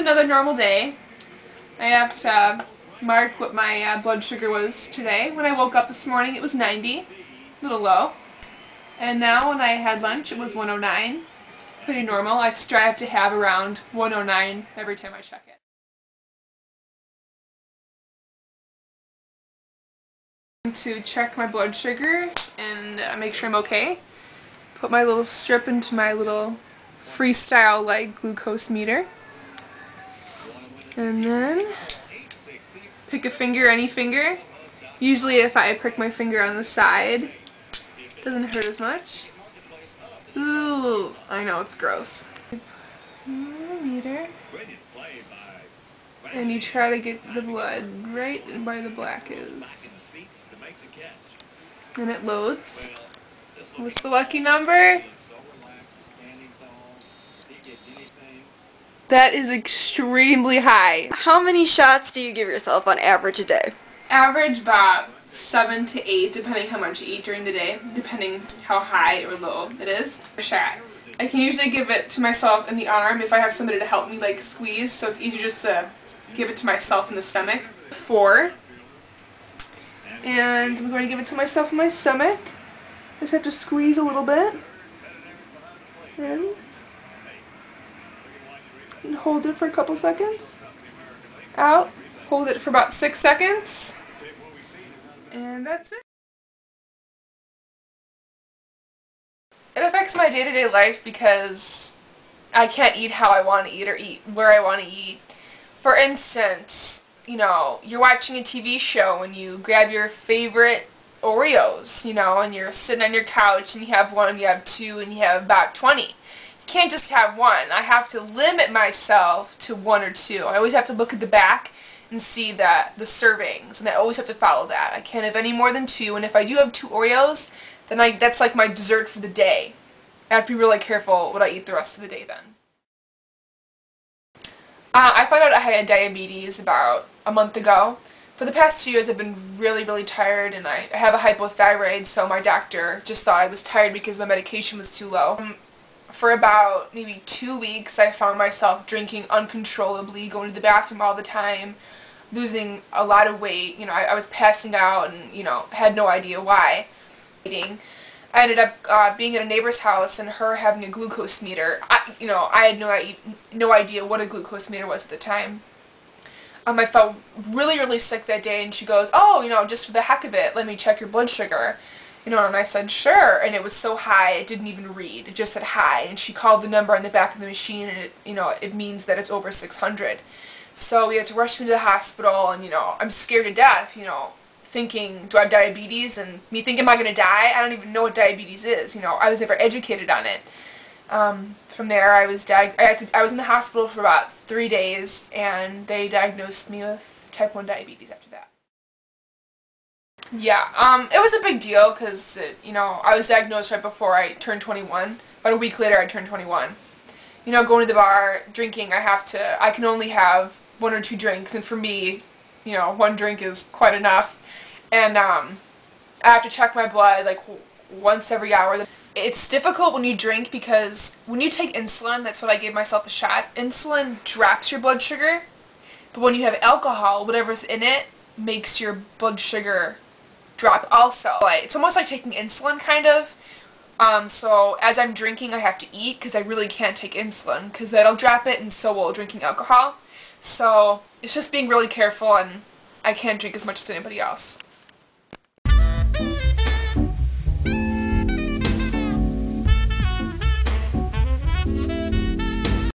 another normal day. I have to mark what my blood sugar was today. When I woke up this morning it was 90, a little low. And now when I had lunch it was 109, pretty normal. I strive to have around 109 every time I check it. To check my blood sugar and make sure I'm okay. Put my little strip into my little freestyle like glucose meter. And then pick a finger, any finger. Usually if I prick my finger on the side, it doesn't hurt as much. Ooh, I know, it's gross. Meter. And you try to get the blood right where the black is. And it loads. What's the lucky number? That is extremely high. How many shots do you give yourself on average a day? Average about 7 to 8, depending how much you eat during the day, depending how high or low it is. A shot. I can usually give it to myself in the arm if I have somebody to help me like squeeze, so it's easier just to give it to myself in the stomach. 4. And I'm going to give it to myself in my stomach. I just have to squeeze a little bit. In. And hold it for a couple seconds. Out. Hold it for about 6 seconds. And that's it. It affects my day-to-day life because I can't eat how I want to eat or eat where I want to eat. For instance, you know, you're watching a TV show and you grab your favorite Oreos, you know, and you're sitting on your couch and you have one, you have two, and you have about 20. You can't just have one. I have to limit myself to 1 or 2. I always have to look at the back and see that the servings, and I always have to follow that. I can't have any more than 2, and if I do have 2 Oreos, then that's like my dessert for the day. I have to be really careful what I eat the rest of the day then. I found out I had diabetes about a month ago. For the past 2 years I've been really tired, and I have a hypothyroid, so my doctor just thought I was tired because my medication was too low. For about maybe 2 weeks I found myself drinking uncontrollably, going to the bathroom all the time, losing a lot of weight. You know, I was passing out and, you know, had no idea why. I ended up being at a neighbor's house and her having a glucose meter. I had no idea what a glucose meter was at the time. I felt really sick that day, and she goes, "Oh, you know, just for the heck of it, let me check your blood sugar." You know, and I said, "Sure," and it was so high it didn't even read. It just said high, and she called the number on the back of the machine, and it means that it's over 600. So we had to rush me to the hospital, and, you know, I'm scared to death, you know, thinking, do I have diabetes? And me thinking, am I going to die? I don't even know what diabetes is. You know, I was never educated on it. From there, I was in the hospital for about 3 days, and they diagnosed me with type 1 diabetes after that. Yeah, it was a big deal because, you know, I was diagnosed right before I turned 21. About a week later, I turned 21. You know, going to the bar, drinking, I can only have 1 or 2 drinks, and for me, you know, 1 drink is quite enough. And, I have to check my blood, like, once every hour. It's difficult when you drink because when you take insulin, that's what I gave myself a shot, insulin drops your blood sugar, but when you have alcohol, whatever's in it makes your blood sugar drop also. It's almost like taking insulin, kind of. So as I'm drinking, I have to eat because I really can't take insulin because that'll drop it, and so will drinking alcohol. So it's just being really careful, and I can't drink as much as anybody else.